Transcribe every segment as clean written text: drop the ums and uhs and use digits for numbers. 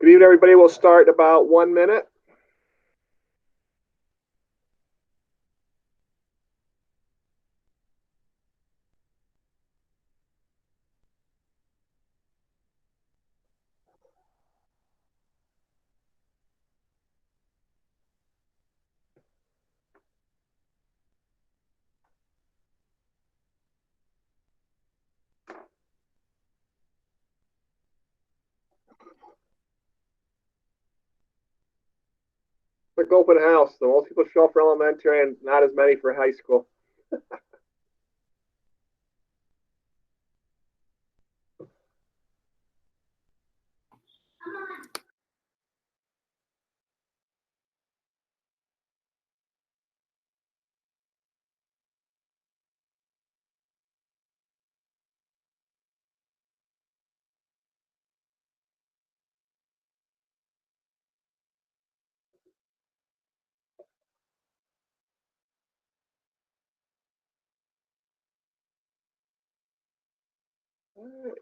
Good evening, everybody. We'll start in about 1 minute. Quick open house. So most people show up for elementary and not as many for high school. All right.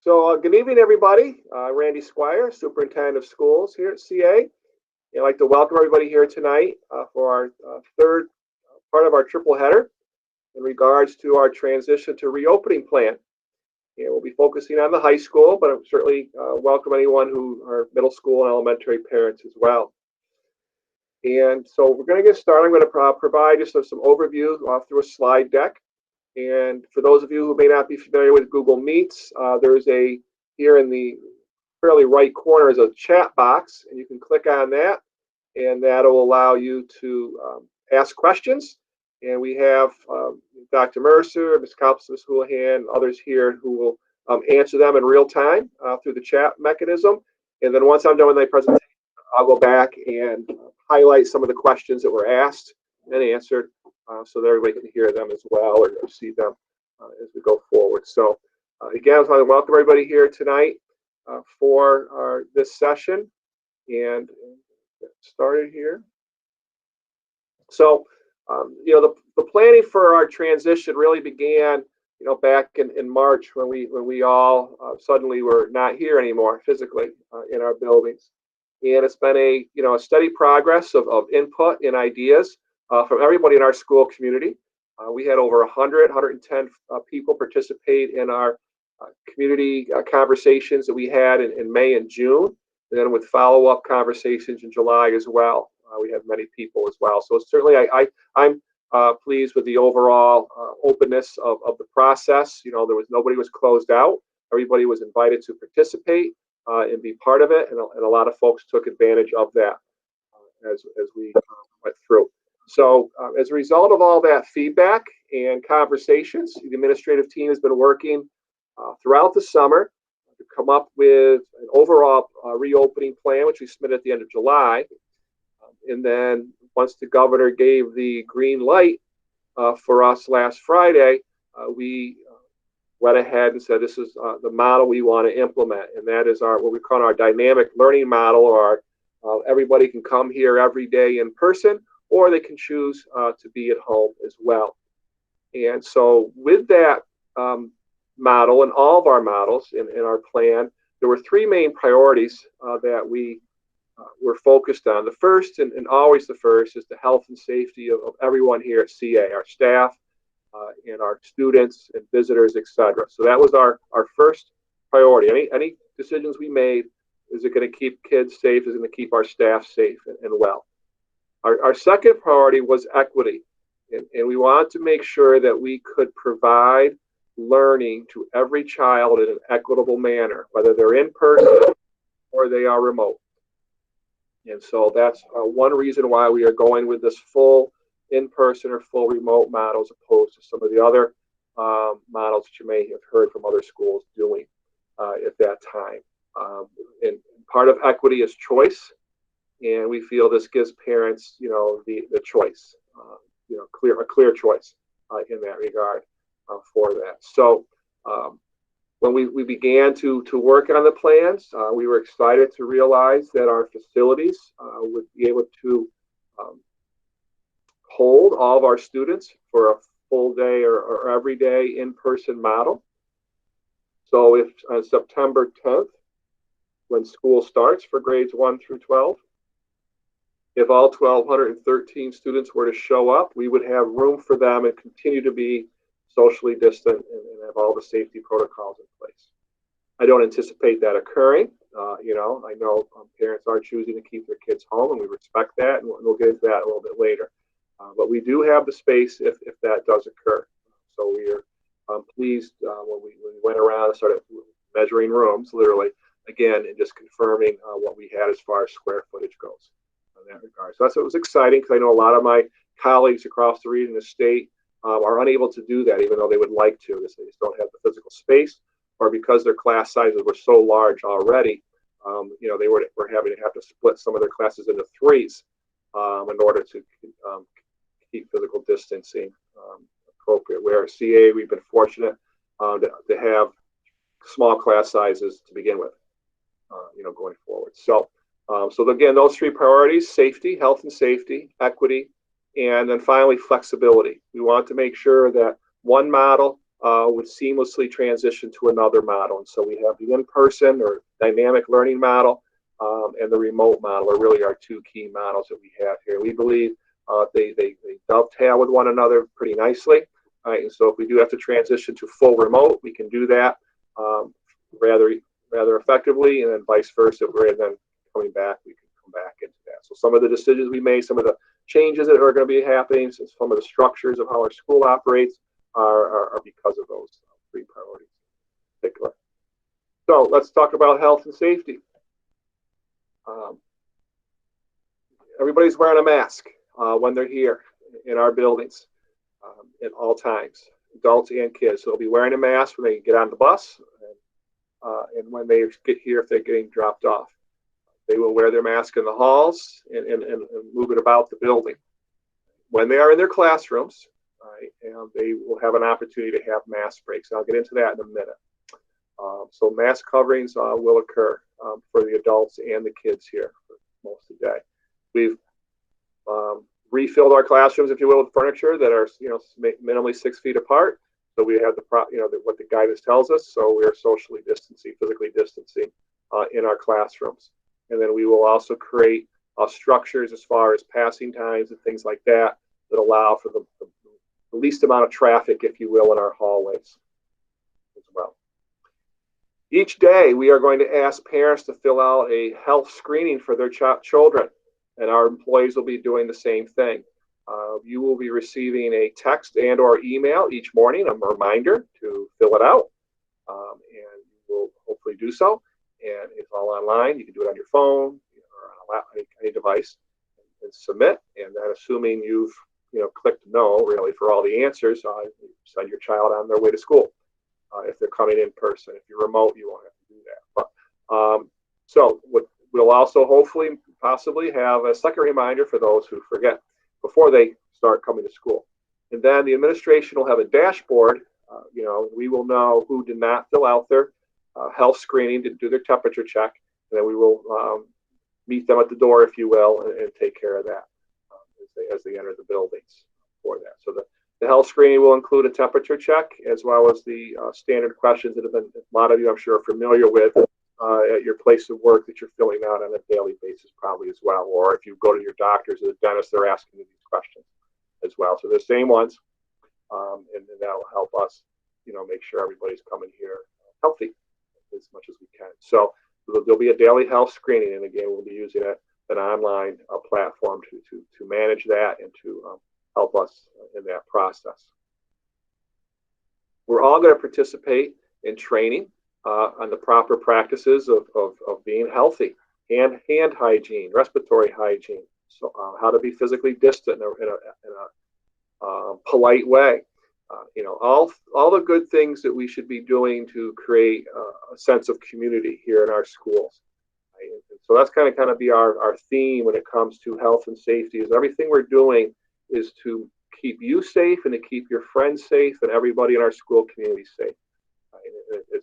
So good evening, everybody. Randy Squire, Superintendent of Schools here at CA. I'd like to welcome everybody here tonight for our third part of our triple header in regards to our transition to reopening plan. And we'll be focusing on the high school, but I certainly welcome anyone who are middle school and elementary parents as well. And so we're going to get started. I'm going to provide just some overview through a slide deck. And for those of you who may not be familiar with Google Meets, there's here in the fairly right corner is a chat box, and you can click on that, and that'll allow you to ask questions. And we have Dr. Mercer, Ms. Kalpis, Ms. Houlihan, others here who will answer them in real time through the chat mechanism. And then once I'm done with my presentation, I'll go back and highlight some of the questions that were asked and answered so that everybody can hear them as well or see them as we go forward. So again, I want to welcome everybody here tonight for this session and get started here. So, the planning for our transition really began, back in March when we all suddenly were not here anymore physically in our buildings. And it's been a steady progress of input and ideas from everybody in our school community. We had over 110 people participate in our community conversations that we had in May and June, and then with follow-up conversations in July as well. We had many people as well. So certainly I'm pleased with the overall openness of the process. Nobody was closed out. Everybody was invited to participate and be part of it, and a lot of folks took advantage of that as we went through. So as a result of all that feedback and conversations, the administrative team has been working throughout the summer to come up with an overall reopening plan, which we submitted at the end of July. And then once the governor gave the green light for us last Friday, we went ahead and said this is the model we want to implement, and that is what we call our dynamic learning model, or everybody can come here every day in person, or they can choose to be at home as well. And so with that model and all of our models in our plan, there were three main priorities that we were focused on. The first, and always the first, is the health and safety of everyone here at CA, our staff, and our students and visitors, etc. So that was our first priority. Any decisions we made, is it going to keep kids safe? Is it going to keep our staff safe and well? Our second priority was equity, and we wanted to make sure that we could provide learning to every child in an equitable manner, whether they're in person or they are remote. And so that's one reason why we are going with this full in-person or full remote model as opposed to some of the other models that you may have heard from other schools doing at that time. And part of equity is choice, and we feel this gives parents, the choice, a clear choice in that regard for that. So when we began to work on the plans, we were excited to realize that our facilities would be able to um, hold all of our students for a full day or every day in-person model. So if on September 10th, when school starts for grades 1 through 12, if all 1,213 students were to show up, we would have room for them and continue to be socially distant and have all the safety protocols in place. I don't anticipate that occurring. I know parents are choosing to keep their kids home, and we respect that, and we'll get into that a little bit later. But we do have the space if that does occur. So we are pleased when we went around and started measuring rooms, literally, again, and just confirming what we had as far as square footage goes in that regard. So it was exciting because I know a lot of my colleagues across the region, the state, are unable to do that, even though they would like to. They just don't have the physical space, or because their class sizes were so large already, they were having to have to split some of their classes into threes in order to keep physical distancing appropriate. Where at CA, we've been fortunate to have small class sizes to begin with, going forward. So again, those three priorities: safety, health and safety, equity, and then finally flexibility. We want to make sure that one model would seamlessly transition to another model. And so we have the in-person or dynamic learning model and the remote model are really our two key models that we have here. We believe they dovetail with one another pretty nicely. Right? And so if we do have to transition to full remote, we can do that rather effectively, and then vice versa. If we're then coming back, we can come back into that. So some of the decisions we made, some of the changes that are going to be happening, some of the structures of how our school operates are because of those three priorities in particular. So let's talk about health and safety. Everybody's wearing a mask when they're here in our buildings at all times, adults and kids. So they'll be wearing a mask when they get on the bus and when they get here if they're getting dropped off. They will wear their mask in the halls and move it about the building. When they are in their classrooms, right, and they will have an opportunity to have mask breaks. I'll get into that in a minute. So mask coverings will occur for the adults and the kids here for most of the day. We've refilled our classrooms, if you will, with furniture that are minimally 6 feet apart. So we have what the guidance tells us. So we are socially distancing, physically distancing in our classrooms. And then we will also create structures as far as passing times and things like that that allow for the least amount of traffic, if you will, in our hallways as well. Each day, we are going to ask parents to fill out a health screening for their children, and our employees will be doing the same thing. You will be receiving a text and or email each morning, a reminder to fill it out, and you will hopefully do so. And it's all online. You can do it on your phone or on any device and submit. And then assuming you've clicked no, really, for all the answers, send your child on their way to school. If they're coming in person. If you're remote, you won't have to do that. But so we'll also hopefully possibly have a second reminder for those who forget before they start coming to school. And then the administration will have a dashboard. We will know who did not fill out their health screening, to do their temperature check, and then we will meet them at the door, if you will, and take care of that as they enter the buildings for that. So the health screening will include a temperature check, as well as the standard questions that a lot of you, I'm sure, are familiar with at your place of work that you're filling out on a daily basis probably as well. Or if you go to your doctors or the dentist, they're asking you these questions as well. So they're the same ones, and that'll help us, make sure everybody's coming here healthy as much as we can. So there'll be a daily health screening, and again, we'll be using an online platform to manage that and to help us in that process. We're all going to participate in training on the proper practices of being healthy, hand hygiene, respiratory hygiene, so how to be physically distant in a polite way. All the good things that we should be doing to create a sense of community here in our schools. Right? So that's kind of be our theme when it comes to health and safety. Is everything we're doing is to keep you safe and to keep your friends safe and everybody in our school community safe. Right?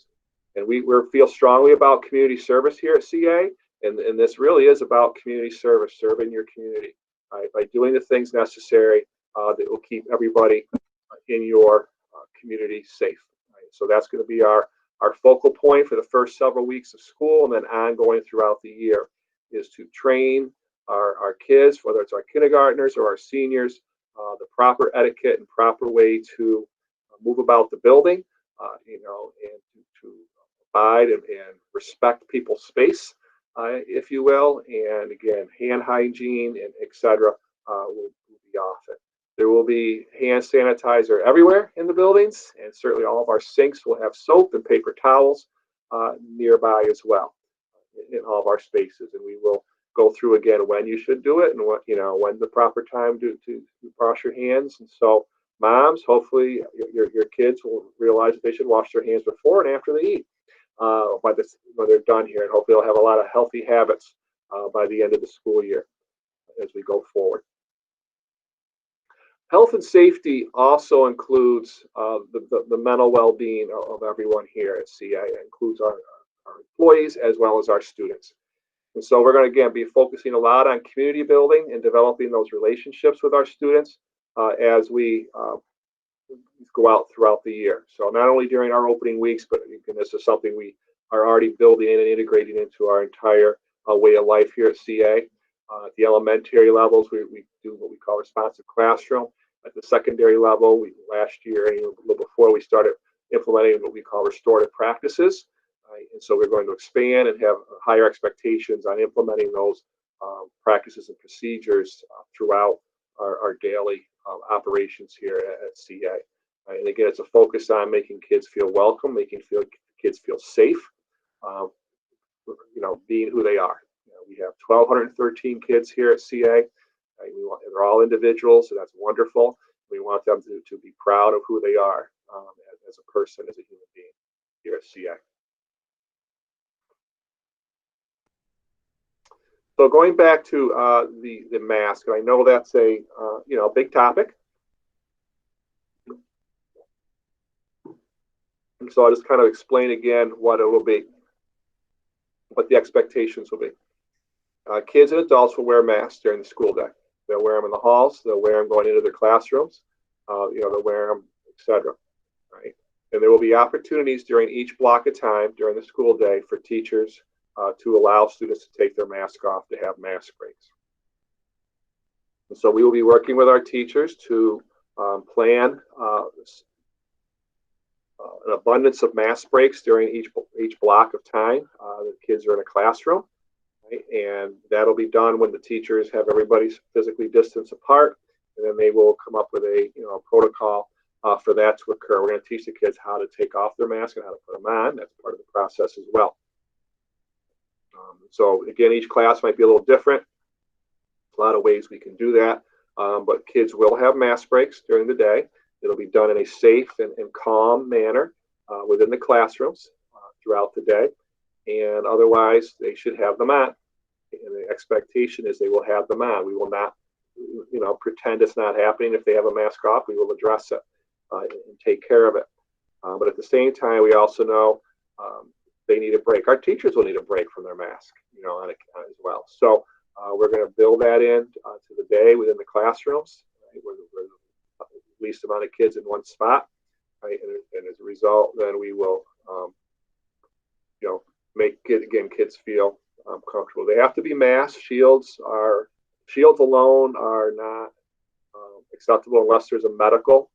And we feel strongly about community service here at CA, and this really is about community service, serving your community. by doing the things necessary that will keep everybody in your community safe. Right? So that's going to be our focal point for the first several weeks of school, and then ongoing throughout the year is to train our kids, whether it's our kindergartners or our seniors, the proper etiquette and proper way to move about the building, and to abide and respect people's space, if you will. And again, hand hygiene and etc. Will be off it. There will be hand sanitizer everywhere in the buildings, and certainly all of our sinks will have soap and paper towels nearby as well in all of our spaces. And we will go through again when you should do it and when the proper time to wash your hands. And so moms, hopefully your kids will realize that they should wash their hands before and after they eat when they're done here. And hopefully they'll have a lot of healthy habits by the end of the school year as we go forward. Health and safety also includes the mental well-being of everyone here at CA. It includes our employees as well as our students. And so we're going to, again, be focusing a lot on community building and developing those relationships with our students as we go out throughout the year. So not only during our opening weeks, but again, this is something we are already building in and integrating into our entire way of life here at CA. At the elementary levels, we do what we call responsive classroom. At the secondary level, last year and a little before, we started implementing what we call restorative practices. And so we're going to expand and have higher expectations on implementing those practices and procedures throughout our daily operations here at CA. And again, it's a focus on making kids feel welcome, making kids feel safe, being who they are. We have 1,213 kids here at CA. They're all individuals, so that's wonderful. We want them to be proud of who they are as a person, as a human being here at CA. So going back to the mask, and I know that's a big topic. And so I'll just kind of explain again what it will be, what the expectations will be. Kids and adults will wear masks during the school day. They'll wear them in the halls. They'll wear them going into their classrooms. They'll wear them, etc. Right? And there will be opportunities during each block of time during the school day for teachers to allow students to take their mask off, to have mask breaks. And so we will be working with our teachers to plan an abundance of mask breaks during each block of time. The kids are in a classroom. Right? And that'll be done when the teachers have everybody physically distanced apart, and then they will come up with a protocol for that to occur. We're going to teach the kids how to take off their mask and how to put them on. That's part of the process as well. So again, each class might be a little different. A lot of ways we can do that, but kids will have mask breaks during the day. It'll be done in a safe and calm manner within the classrooms throughout the day. And otherwise, they should have them on. And the expectation is they will have them on. We will not, pretend it's not happening. If they have a mask off, we will address it and take care of it. But at the same time, we also know they need a break. Our teachers will need a break from their mask, as well. So we're going to build that in to the day within the classrooms, right, where the least amount of kids in one spot. Right? And as a result, then we will, make kids feel comfortable. They have to be masked. Shields alone are not acceptable unless there's a medical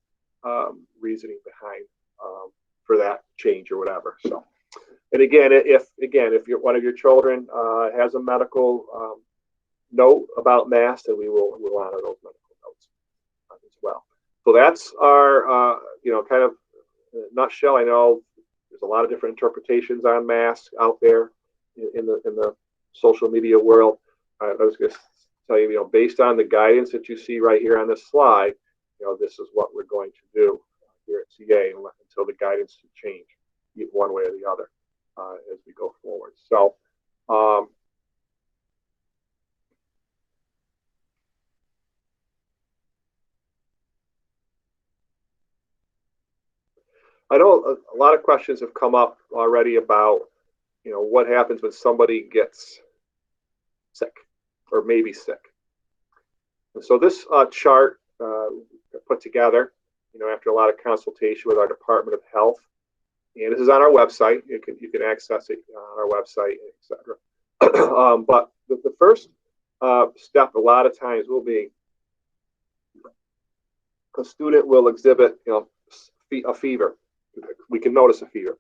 reasoning behind for that change or whatever. So, and again, if one of your children has a medical note about masks, then we'll honor those medical notes as well. So that's our kind of nutshell. I know there's a lot of different interpretations on masks out there in the social media world. I was going to tell you, based on the guidance that you see right here on this slide, this is what we're going to do here at CA until the guidance change one way or the other as we go forward. So, I know a lot of questions have come up already about, what happens when somebody gets sick or maybe sick. And so this chart put together, after a lot of consultation with our Department of Health, and this is on our website. You can access it on our website, etc. But the first step a lot of times will be a student will exhibit a fever. We can notice a fever.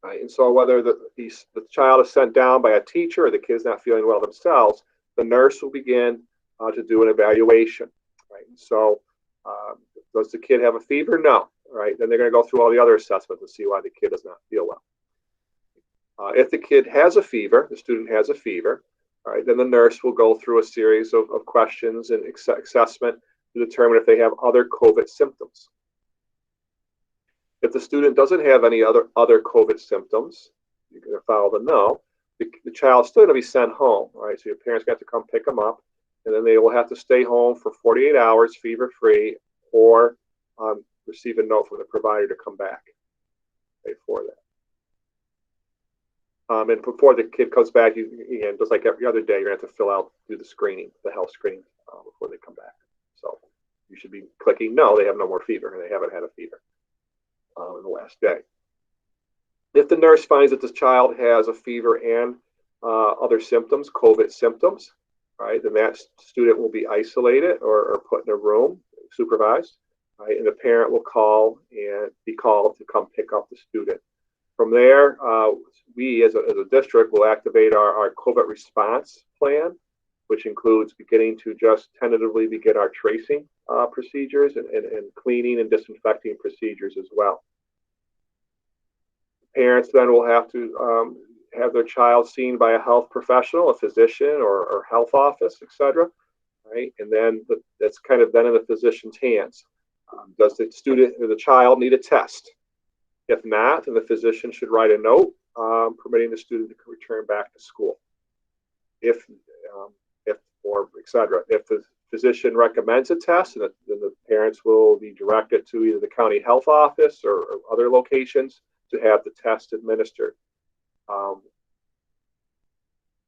Right? And so whether the child is sent down by a teacher or the kid's not feeling well themselves, the nurse will begin to do an evaluation. Right? And so does the kid have a fever? No. Right? Then they're going to go through all the other assessments and see why the kid does not feel well. If the kid has a fever, the student has a fever, all right, then the nurse will go through a series of questions and assessment to determine if they have other COVID symptoms. If the student doesn't have any other COVID symptoms, you're going to follow the no. The child's still going to be sent home. All right, so your parents got to come pick them up, and then they will have to stay home for 48 hours, fever-free, or receive a note from the provider to come back. Okay, for that. And before the kid comes back, again, just like every other day, you're going to have to do the screening, the health screening, before they come back. So you should be clicking no, they have no more fever, and they haven't had a fever in the last day. If the nurse finds that this child has a fever and other symptoms, COVID symptoms, right, then that student will be isolated or put in a room, supervised, right, and the parent will be called to come pick up the student. From there, we as a district will activate our COVID response plan, which includes beginning to just tentatively begin our tracing procedures and cleaning and disinfecting procedures as well. Parents then will have to have their child seen by a health professional, a physician or health office, etc. Right, and then that's kind of then in the physician's hands. Does the student or the child need a test? If not, then the physician should write a note permitting the student to return back to school. If or etc. If the physician recommends a test, then the parents will be directed to either the county health office or other locations to have the test administered.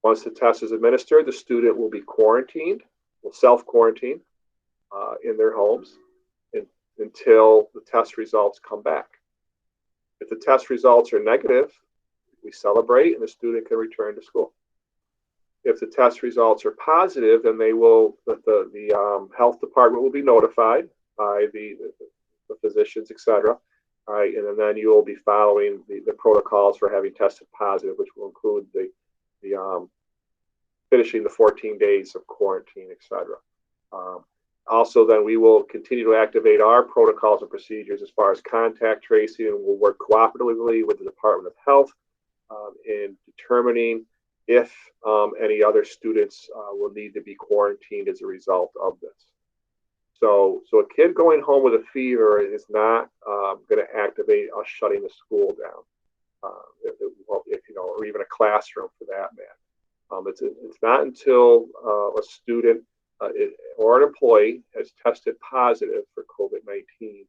Once the test is administered, the student will be quarantined, will self-quarantine in their homes until the test results come back. If the test results are negative, we celebrate and the student can return to school. If the test results are positive, then the health department will be notified by the physicians, etc. All right, and then you will be following the protocols for having tested positive, which will include the finishing the 14 days of quarantine, etc. Also, then we will continue to activate our protocols and procedures as far as contact tracing, and we'll work cooperatively with the Department of Health in determining if any other students will need to be quarantined as a result of this. So a kid going home with a fever is not going to activate us shutting the school down, or even a classroom for that matter. It's not until a student or an employee has tested positive for COVID-19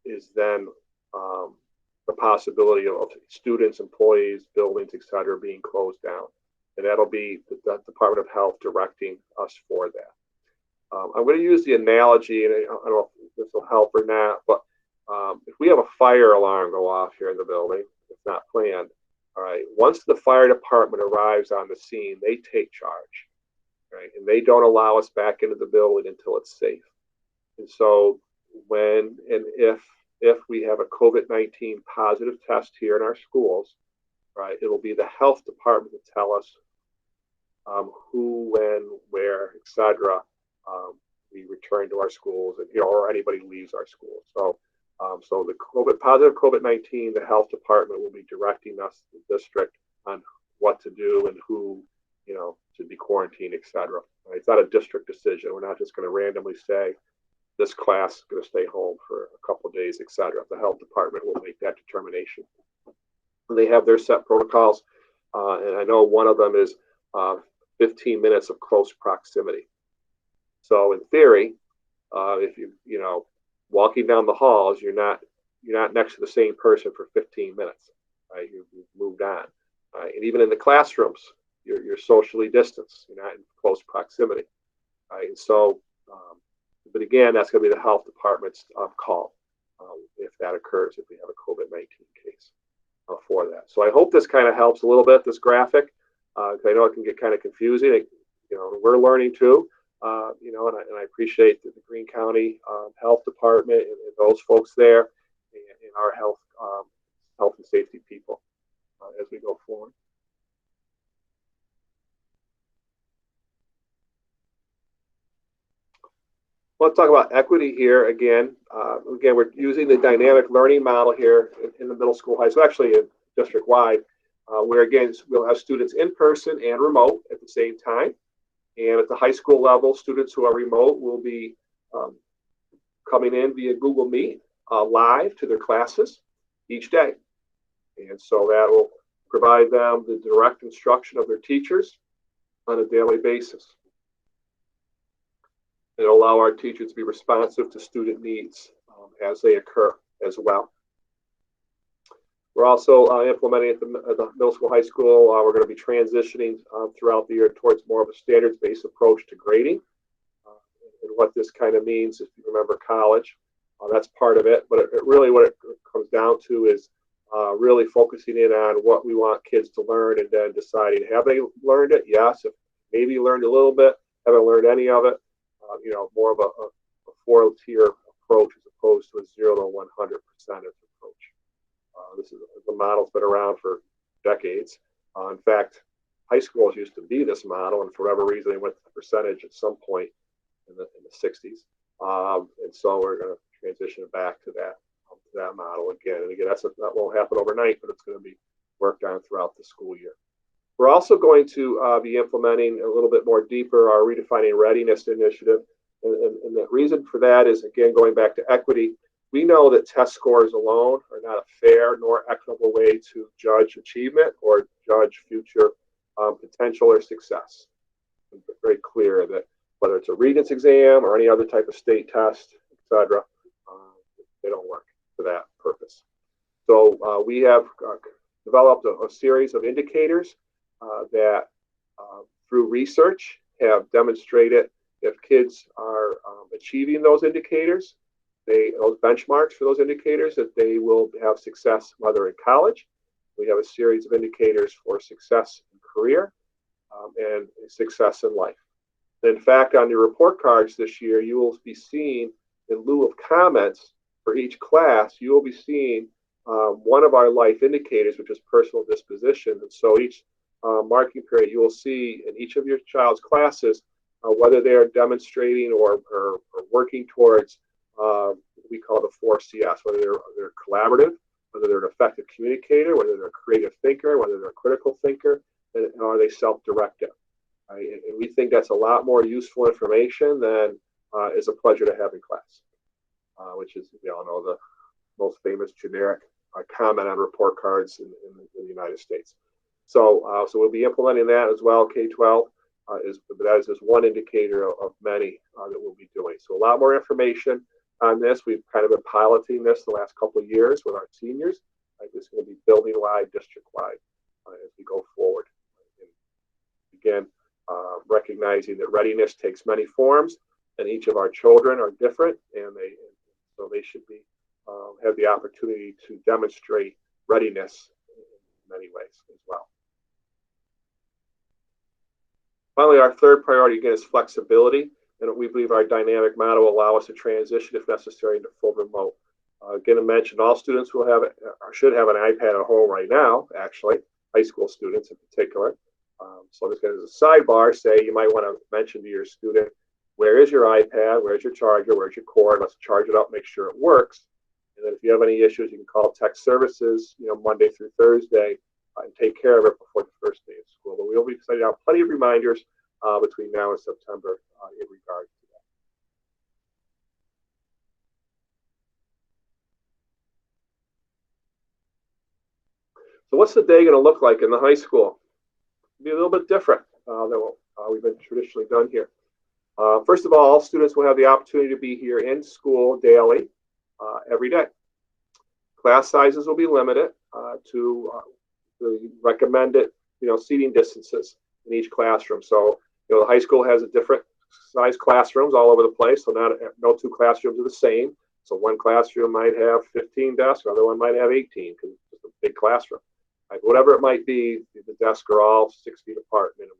is then the possibility of students, employees, buildings, etc., being closed down. And that'll be the Department of Health directing us for that. I'm going to use the analogy, and I don't know if this will help or not, but if we have a fire alarm go off here in the building, it's not planned. All right, once the fire department arrives on the scene, they take charge. Right? And they don't allow us back into the building until it's safe. And so when and if we have a COVID-19 positive test here in our schools, right, it'll be the health department to tell us who, when, where, etc. We return to our schools, and or anybody leaves our schools. So the positive COVID-19, the health department will be directing us, the district, on what to do and who should be quarantined, etc. Right? It's not a district decision. We're not just going to randomly say this class is going to stay home for a couple of days, etc. The health department will make that determination. And they have their set protocols, and I know one of them is 15 minutes of close proximity. So in theory, if you walking down the halls, you're not next to the same person for 15 minutes. Right? You've moved on. Right? And even in the classrooms, you're socially distanced. You're not in close proximity. Right? And so, but again, that's going to be the health department's call if that occurs, if we have a COVID-19 case for that. So I hope this kind of helps a little bit, this graphic. I know it can get kind of confusing. We're learning too. And I appreciate the Greene County Health Department and those folks there, and our health and safety people as we go forward. Let's talk about equity here again. Again, we're using the dynamic learning model here in the middle school, high school, actually district-wide, where again, we'll have students in person and remote at the same time. And at the high school level, students who are remote will be coming in via Google Meet live to their classes each day. And so that will provide them the direct instruction of their teachers on a daily basis. It'll allow our teachers to be responsive to student needs as they occur as well. We're also implementing at the middle school, high school, we're going to be transitioning throughout the year towards more of a standards-based approach to grading. And what this kind of means, if you remember college, that's part of it. But really what it comes down to is really focusing in on what we want kids to learn and then deciding, have they learned it? Yes. If maybe you learned a little bit, haven't learned any of it, more of a 4-tier approach as opposed to a 0 to 100% approach. This is the model's been around for decades. In fact, high schools used to be this model, and for whatever reason, they went to the percentage at some point in the 60s. And so we're going to transition it back to that model again. And again, that won't happen overnight, but it's going to be worked on throughout the school year. We're also going to be implementing a little bit more deeper our Redefining Readiness initiative. And the reason for that is, again, going back to equity, we know that test scores alone are not a fair nor equitable way to judge achievement or judge future potential or success. It's very clear that whether it's a Regents exam or any other type of state test, etc., they don't work for that purpose. So we have developed a series of indicators that through research have demonstrated if kids are achieving those indicators, those benchmarks for those indicators, that they will have success whether in college. We have a series of indicators for success in career and success in life. In fact, on your report cards this year, you will be seeing, in lieu of comments for each class, you will be seeing one of our life indicators, which is personal disposition. And so each marking period, you will see in each of your child's classes whether they are demonstrating or working towards we call the 4 CS, whether they're collaborative, whether they're an effective communicator, whether they're a creative thinker, whether they're a critical thinker, and are they self-directed. Right? And we think that's a lot more useful information than is a pleasure to have in class, which is, we all know, the most famous generic comment on report cards in the United States. So we'll be implementing that as well. K-12 that is just one indicator of many that we'll be doing. So a lot more information on this. We've kind of been piloting this the last couple of years with our seniors. This is going to be building-wide, district-wide as we go forward. And again, recognizing that readiness takes many forms, and each of our children are different, and so they should be have the opportunity to demonstrate readiness in many ways as well. Finally, our third priority, again, is flexibility. And we believe our dynamic model will allow us to transition, if necessary, into full remote. Again, I mentioned all students will have or should have an iPad at home right now, actually, high school students in particular. So just as a sidebar, say you might want to mention to your student, where is your iPad, where's your charger, where's your cord, let's charge it up, make sure it works. And then if you have any issues, you can call tech services, Monday through Thursday, and take care of it before the first day of school. But we'll be sending out plenty of reminders between now and September in regard to that. So what's the day going to look like in the high school? It'll be a little bit different than what we've been traditionally done here. First of all students will have the opportunity to be here in school daily every day. Class sizes will be limited to the recommended seating distances in each classroom. So the high school has a different size classrooms all over the place, so no two classrooms are the same. So one classroom might have 15 desks, another one might have 18 because it's a big classroom. Right? Whatever it might be, the desks are all 6 feet apart minimum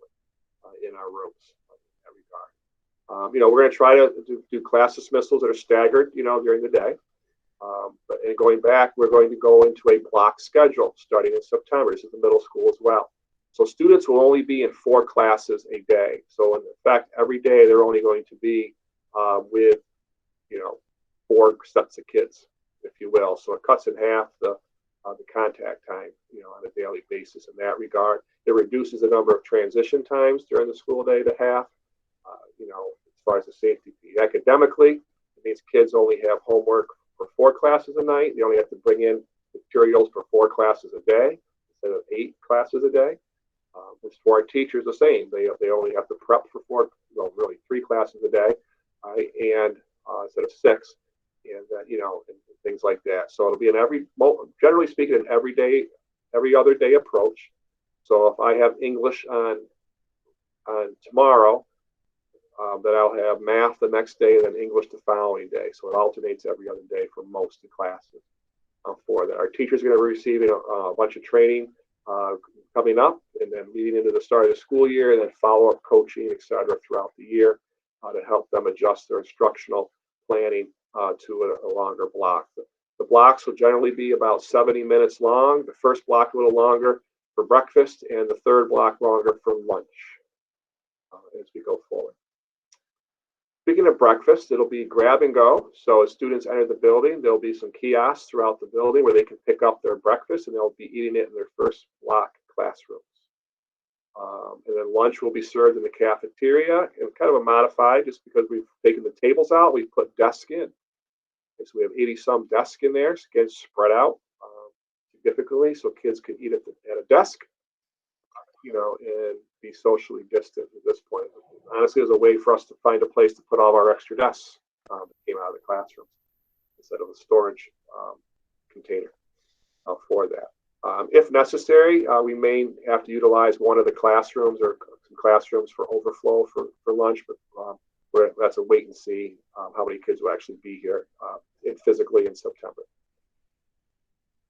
in our rooms in that regard. We're going to try to do class dismissals that are staggered, during the day. But going back, we're going to go into a block schedule starting in September. This is the middle school as well. So students will only be in 4 classes a day. So in fact, every day they're only going to be with, 4 sets of kids, if you will. So it cuts in half the contact time, on a daily basis in that regard. It reduces the number of transition times during the school day to half, as far as the safety fee. Academically, it means kids only have homework for 4 classes a night. They only have to bring in materials for 4 classes a day instead of 8 classes a day. As for our teachers, the same. They only have to prep for 4, really 3 classes a day, and instead of 6, and things like that. So it'll be generally speaking, an every other day approach. So if I have English on tomorrow, then I'll have math the next day and then English the following day. So it alternates every other day for most of the classes for that. Our teachers are going to be receiving a bunch of training coming up, and then leading into the start of the school year, and then follow-up coaching, et cetera, throughout the year to help them adjust their instructional planning to a longer block. The blocks will generally be about 70 minutes long. The first block a little longer for breakfast, and the third block longer for lunch as we go forward. Speaking of breakfast, it'll be grab and go. So as students enter the building, there'll be some kiosks throughout the building where they can pick up their breakfast, and they'll be eating it in their first block classrooms. And then lunch will be served in the cafeteria, and kind of a modified, just because we've taken the tables out, we've put desks in. Okay, so we have 80-some desks in there, again, spread out significantly, so kids can eat at a desk, and be socially distant at this point. Honestly, it was a way for us to find a place to put all of our extra desks that came out of the classroom instead of a storage container for that. If necessary, we may have to utilize one of the classrooms or some classrooms for overflow for lunch, but that's a wait and see how many kids will actually be here physically in September.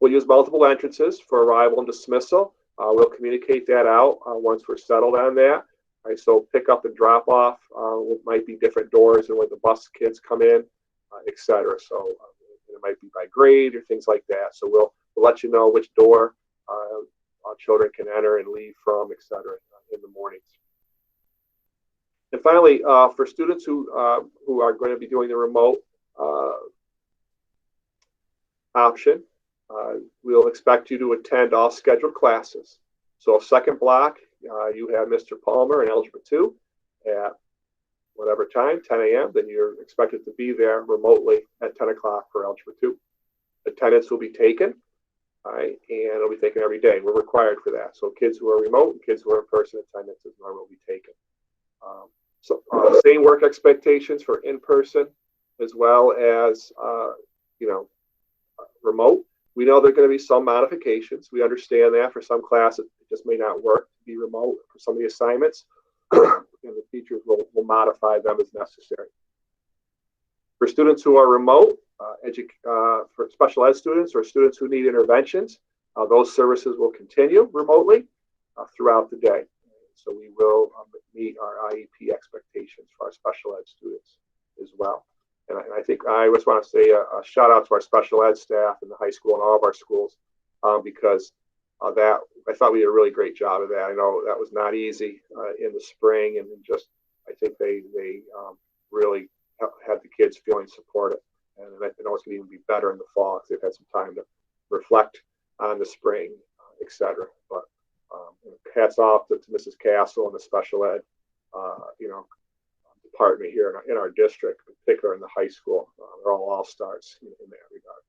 We'll use multiple entrances for arrival and dismissal. We'll communicate that out once we're settled on that. Right, so pick up and drop off might be different doors than when the bus kids come in, et cetera. So it might be by grade or things like that. So we'll let you know which door our children can enter and leave from, et cetera, in the mornings. And finally, for students who are going to be doing the remote option, we'll expect you to attend all scheduled classes. So second block, you have Mr. Palmer in Algebra 2 at whatever time, 10 a.m., then you're expected to be there remotely at 10 o'clock for Algebra 2. Attendance will be taken, all right, and it'll be taken every day. We're required for that. So kids who are remote and kids who are in person, attendance is normally will be taken. Same work expectations for in-person as well as, remote. We know there are going to be some modifications. We understand that for some classes, it just may not work to be remote for some of the assignments, and the teachers will modify them as necessary. For students who are remote, for special ed students or students who need interventions, those services will continue remotely throughout the day. So we will meet our IEP expectations for our special ed students as well. And I think I just want to say a shout out to our special ed staff in the high school and all of our schools, because that I thought we did a really great job of that. I know that was not easy in the spring, and just I think they really had the kids feeling supported. And I know it's going to even be better in the fall if they've had some time to reflect on the spring, et cetera. But hats off to Mrs. Castle and the special ed, department here in our district, in particular in the high school. They're all stars in that regard.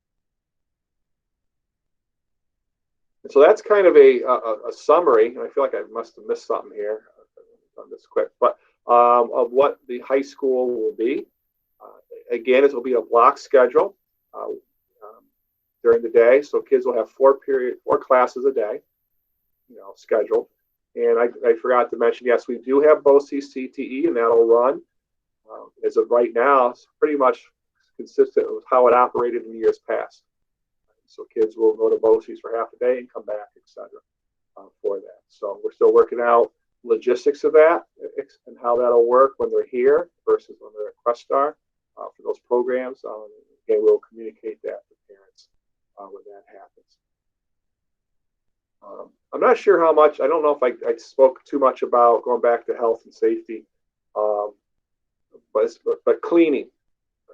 And so that's kind of a summary. And I feel like I must have missed something here on this quick, but of what the high school will be. Again, it will be a block schedule during the day. So kids will have 4 classes a day, scheduled. And I forgot to mention, yes, we do have BOCES CTE, and that'll run As of right now, it's pretty much consistent with how it operated in years past. So kids will go to BOCES for half a day and come back, etc. For that. So we're still working out logistics of that and how that'll work when they're here versus when they're at Questar for those programs. Again, we'll communicate that to parents when that happens. I'm not sure how much, I don't know if I spoke too much about going back to health and safety, but cleaning,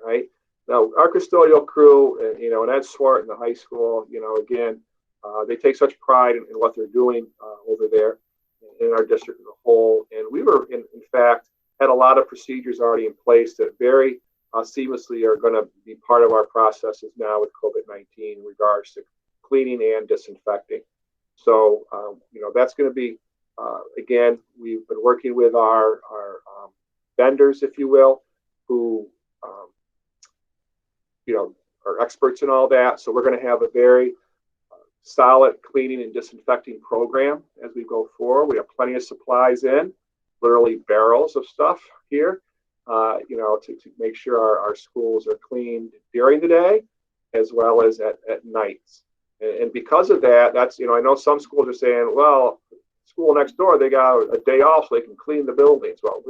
right? Now, our custodial crew, and Ed Swart in the high school, again, they take such pride in what they're doing over there in our district as a whole. And we were, in fact, had a lot of procedures already in place that very seamlessly are going to be part of our processes now with COVID-19 in regards to cleaning and disinfecting. So, that's going to be, again, we've been working with our vendors, if you will, who, are experts in all that. So we're going to have a very solid cleaning and disinfecting program as we go forward. We have plenty of supplies in, literally barrels of stuff here, to make sure our schools are cleaned during the day as well as at nights. And because of that, that's, I know some schools are saying, well, school next door, they got a day off so they can clean the buildings. Well,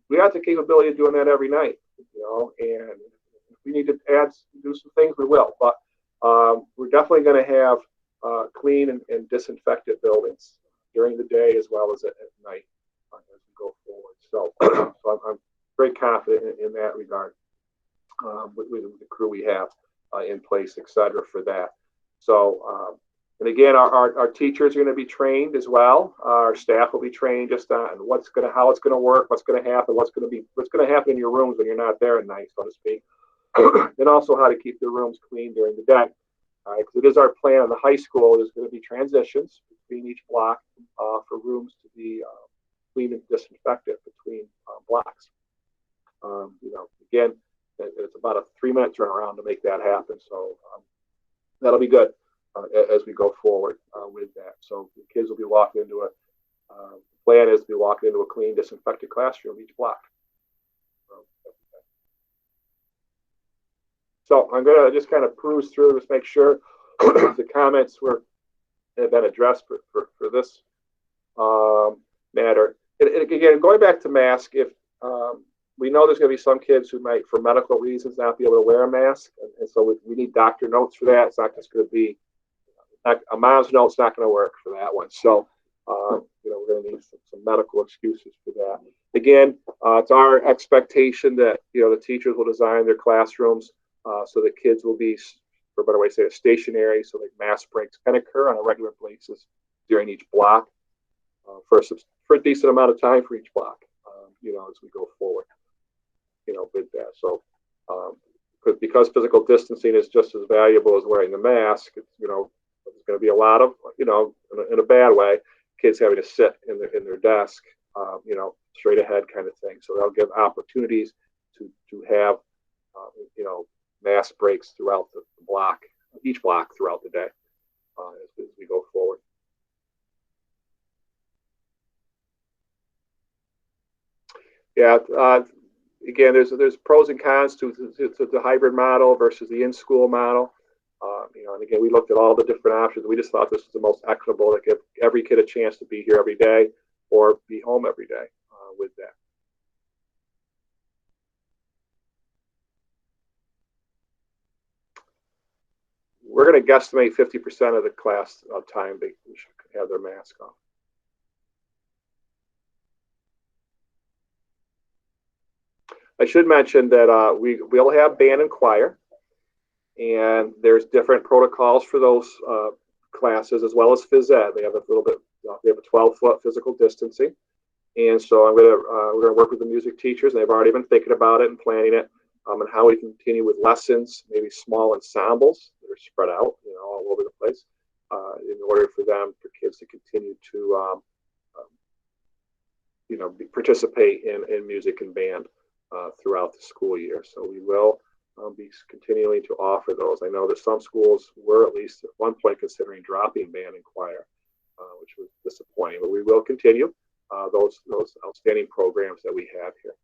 we have the capability of doing that every night, and if we need to do some things, we will. But we're definitely going to have clean and disinfected buildings during the day as well as at night as we go forward. So I'm very confident in that regard with the crew we have in place, et cetera, for that. So, and again, our teachers are going to be trained as well. Our staff will be trained just on how it's going to work, what's going to happen, what's going to happen in your rooms when you're not there at night, so to speak, and also how to keep the rooms clean during the day. All right, because it is our plan in the high school. There's going to be transitions between each block for rooms to be clean and disinfected between blocks. Again, it's about a 3-minute turnaround to make that happen. So that'll be good as we go forward with that. So the kids will be walking into the plan is to be walking into a clean, disinfected classroom each block. So I'm going to just kind of peruse through, just make sure the comments have been addressed for this matter. And again, going back to mask, if we know there's going to be some kids who might, for medical reasons, not be able to wear a mask, and so we need doctor notes for that. It's not just going to be a mom's note's not going to work for that one. So we're going to need some medical excuses for that. Again, it's our expectation that the teachers will design their classrooms so that kids will be, for a better way to say it, stationary, so that mask breaks can occur on a regular basis during each block for a decent amount of time for each block, as we go forward, with that. So, because physical distancing is just as valuable as wearing the mask, there's going to be a lot of, in a bad way, kids having to sit in their desk, straight ahead kind of thing. So that'll give opportunities to have, mask breaks throughout the block, each block throughout the day as we go forward. Yeah, again, there's pros and cons to the hybrid model versus the in-school model. And again, we looked at all the different options. We just thought this was the most equitable to give every kid a chance to be here every day or be home every day with that. We're going to guesstimate 50% of the class time they should have their mask on. I should mention that we'll have band and choir, and there's different protocols for those classes as well as phys ed. They have a little bit. They have a 12-foot physical distancing, and so we're going to work with the music teachers. And they've already been thinking about it and planning it, and how we continue with lessons, maybe small ensembles that are spread out, all over the place, in order for kids to continue to, participate in music and band throughout the school year. So we will be continuing to offer those. I know that some schools were at least at one point considering dropping band and choir, which was disappointing, but we will continue those outstanding programs that we have here.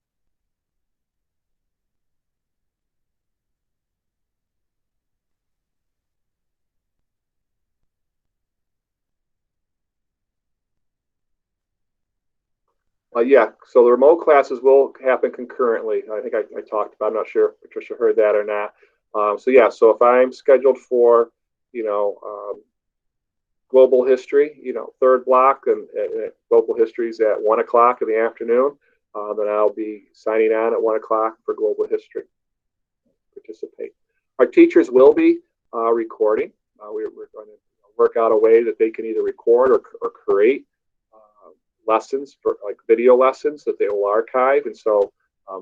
Yeah, so the remote classes will happen concurrently. I think I talked about, I'm not sure if Patricia heard that or not. So yeah, so if I'm scheduled for, you know, global history, third block, and global history is at 1 o'clock in the afternoon, then I'll be signing on at 1 o'clock for global history, participate. Our teachers will be recording. We're going to work out a way that they can either record or create lessons for like video lessons that they will archive, and so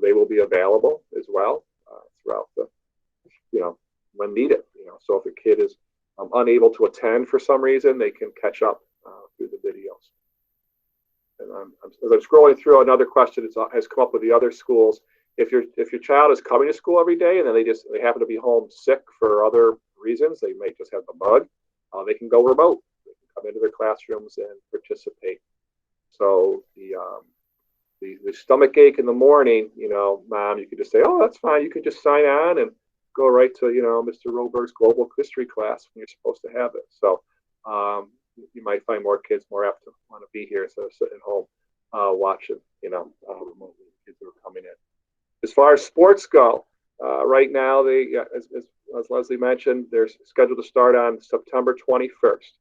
they will be available as well throughout the, when needed. So if a kid is unable to attend for some reason, they can catch up through the videos. And as I'm scrolling through, another question has come up with the other schools. If your child is coming to school every day and then they happen to be home sick for other reasons, they may just have the bug, they can go remote. They can come into their classrooms and participate. So the stomach ache in the morning, mom, you could just say, oh, that's fine. You can just sign on and go right to, Mr. Robert's global history class when you're supposed to have it. So you might find more kids more apt to want to be here instead of sitting at home watching, remotely the kids who are coming in. As far as sports go, right now, as Leslie mentioned, they're scheduled to start on September 21st.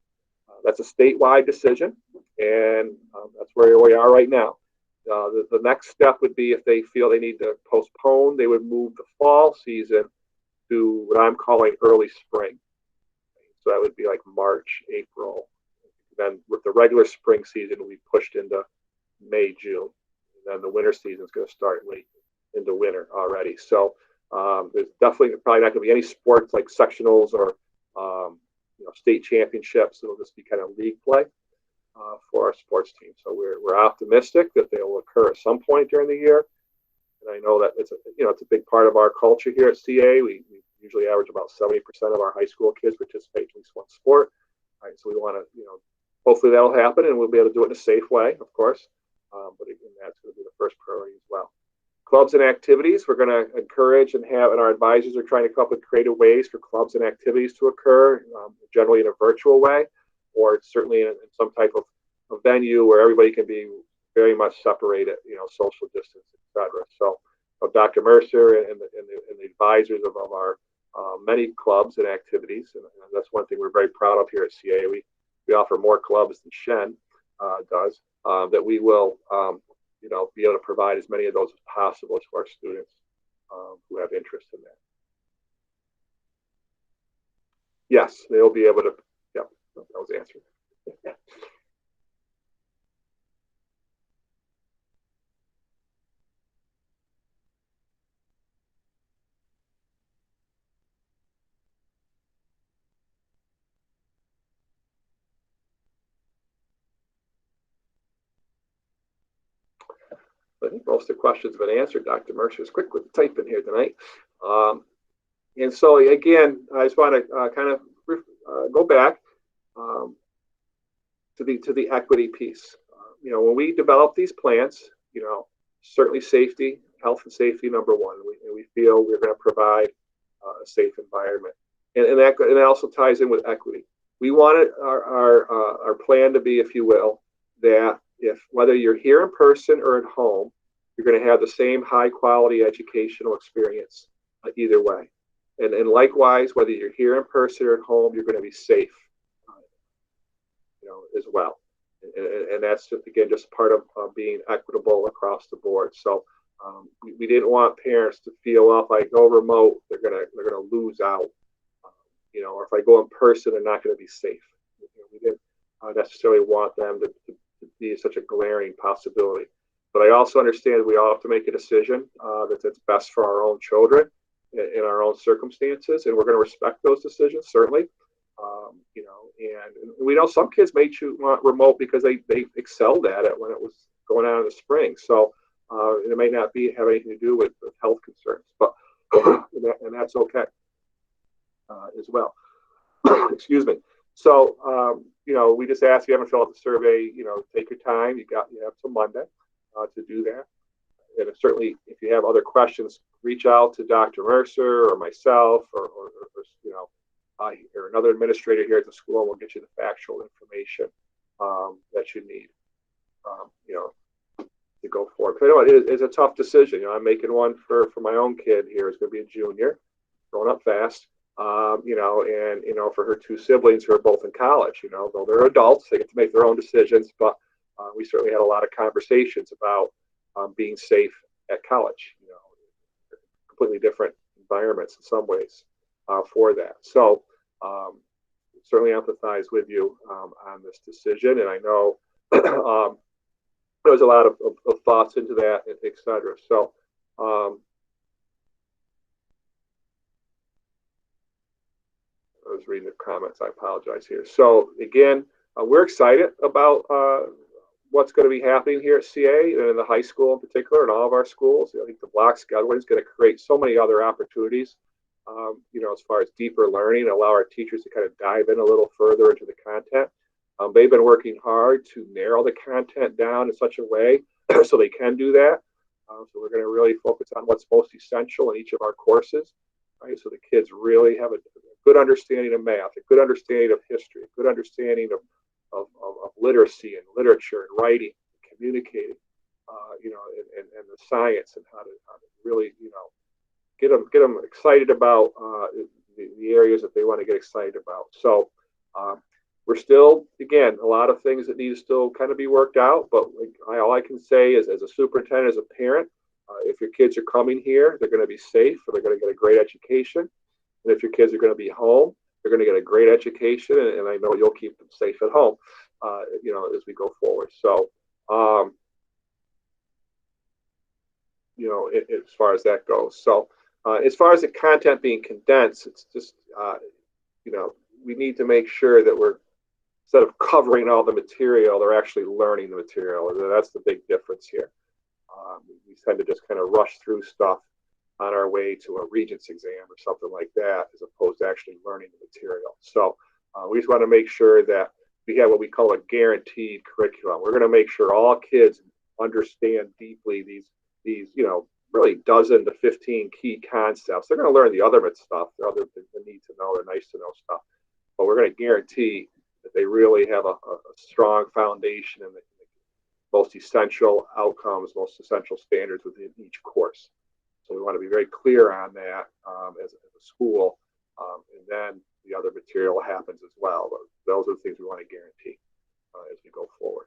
That's a statewide decision, and that's where we are right now. The next step would be if they feel they need to postpone, they would move the fall season to what I'm calling early spring. So that would be like March, April. Then with the regular spring season, we pushed into May, June. And then the winter season is going to start late into winter already. So there's definitely probably not going to be any sports like sectionals or state championships. It'll just be kind of league play for our sports team. So we're optimistic that they will occur at some point during the year. And I know that it's a big part of our culture here at CA. We usually average about 70% of our high school kids participate in at least one sport. Right, so we want to, hopefully that'll happen, and we'll be able to do it in a safe way, of course. But again, that's going to be the first priority as well. Clubs and activities, we're going to encourage and our advisors are trying to come up with creative ways for clubs and activities to occur, generally in a virtual way, or certainly in some type of a venue where everybody can be very much separated, social distance, etc. So Dr. Mercer and the advisors of our many clubs and activities, and that's one thing we're very proud of here at CA. We offer more clubs than Shen does, that we will be able to provide as many of those as possible to our students who have interest in that. Yes, they'll be able to. Yeah, that was the answer. I think most of the questions have been answered. Dr. Mercer is quick with typing here tonight. And so again, I just want to kind of go back to the equity piece. When we develop these plans, certainly safety, health and safety, number one. We feel we're going to provide a safe environment, and that also ties in with equity. We wanted our plan to be, if you will, that if whether you're here in person or at home, you're going to have the same high quality educational experience either way. And likewise, whether you're here in person or at home, you're going to be safe, as well. And that's just, again, just part of being equitable across the board. So we didn't want parents to feel off like, oh, remote, they're gonna lose out, or if I go in person, they're not going to be safe. We didn't necessarily want them to be such a glaring possibility. But I also understand we all have to make a decision that's best for our own children in our own circumstances, and we're going to respect those decisions, certainly. And we know some kids may want remote because they excelled at it when it was going on in the spring. So it may not have anything to do with health concerns, but and that's okay as well. Excuse me. So we just ask you haven't filled out the survey. Take your time. You have till Monday to do that. And certainly, if you have other questions, reach out to Dr. Mercer or myself or another administrator here at the school, and we'll get you the factual information that you need. to go forward. I know it's a tough decision. I'm making one for my own kid here. It's going to be a junior, growing up fast. And for her two siblings who are both in college, though they're adults, they get to make their own decisions. But we certainly had a lot of conversations about being safe at college. Completely different environments in some ways for that. So certainly empathize with you on this decision, and I know there's a lot of thoughts into that, et cetera. So I was reading the comments. I apologize here. So again, we're excited about what's going to be happening here at CA and in the high school in particular, and all of our schools. I think the block scheduling is going to create so many other opportunities, as far as deeper learning, allow our teachers to kind of dive in a little further into the content. They've been working hard to narrow the content down in such a way so they can do that. So we're going to really focus on what's most essential in each of our courses, right? So the kids really have a good understanding of math, a good understanding of history, a good understanding of literacy and literature and writing, and communicating, and the science, and how to really, get them excited about the areas that they want to get excited about. So we're still, again, a lot of things that need to still kind of be worked out. But all I can say is, as a superintendent, as a parent, if your kids are coming here, they're going to be safe, or they're going to get a great education. And if your kids are going to be home, they're going to get a great education, and I know you'll keep them safe at home, as we go forward. So, as far as that goes. So, as far as the content being condensed, it's just, we need to make sure that we're, instead of covering all the material, they're actually learning the material. And that's the big difference here. We tend to just kind of rush through stuff on our way to a Regents exam or something like that, as opposed to actually learning the material. So we just want to make sure that we have what we call a guaranteed curriculum. We're going to make sure all kids understand deeply these really dozen to 15 key concepts. They're going to learn the other stuff, the other the need to know, the nice to know stuff. But we're going to guarantee that they really have a strong foundation in the most essential outcomes, most essential standards within each course. So we want to be very clear on that as a school, and then the other material happens as well. But those are the things we want to guarantee as we go forward.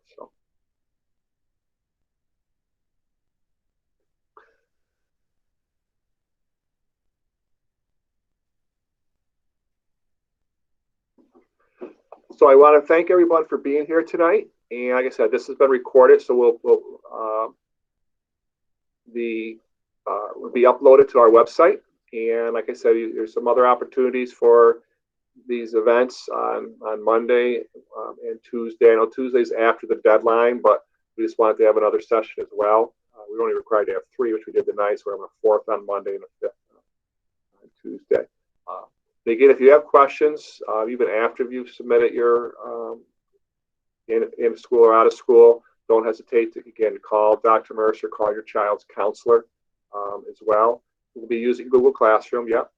So I want to thank everyone for being here tonight. And like I said, this has been recorded, so will be uploaded to our website. And like I said, there's some other opportunities for these events on Monday and Tuesday. I know Tuesday's after the deadline, but we just wanted to have another session as well. We're only required to have 3, which we did tonight. So we're having a 4th on Monday and a 5th on Tuesday. Again, if you have questions, even after you've submitted your in school or out of school, don't hesitate to, again, call Dr. Mercer, call your child's counselor as well. We'll be using Google Classroom, yep.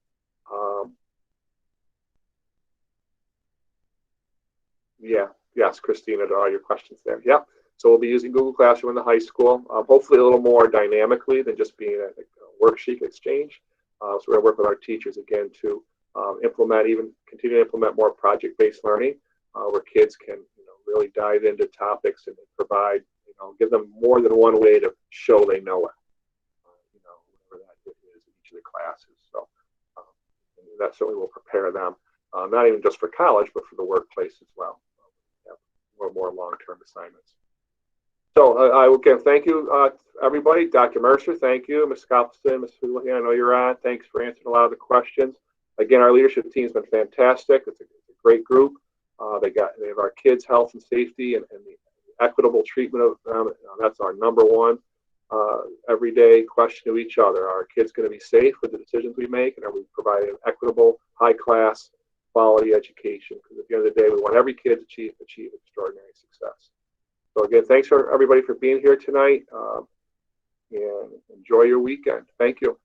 Yes, Christina, to all your questions there. Yep. So we'll be using Google Classroom in the high school, hopefully a little more dynamically than just being a worksheet exchange. So we're going to work with our teachers again to continue to implement more project-based learning, where kids can really dive into topics and provide, give them more than one way to show they know it, whatever that is in each of the classes. So that certainly will prepare them, not even just for college, but for the workplace as well. More long-term assignments. So I again thank you, everybody. Dr. Mercer, thank you. Ms. Scalpson, Ms. Houlihan, I know you're on. Thanks for answering a lot of the questions. Again, our leadership team's been fantastic. It's a great group. They have our kids' health and safety and the equitable treatment of them. That's our number one everyday question to each other. Are our kids going to be safe with the decisions we make, and are we providing an equitable, high-class, quality education? Because at the end of the day, we want every kid to achieve extraordinary success. So again, thanks for everybody for being here tonight, and enjoy your weekend. Thank you.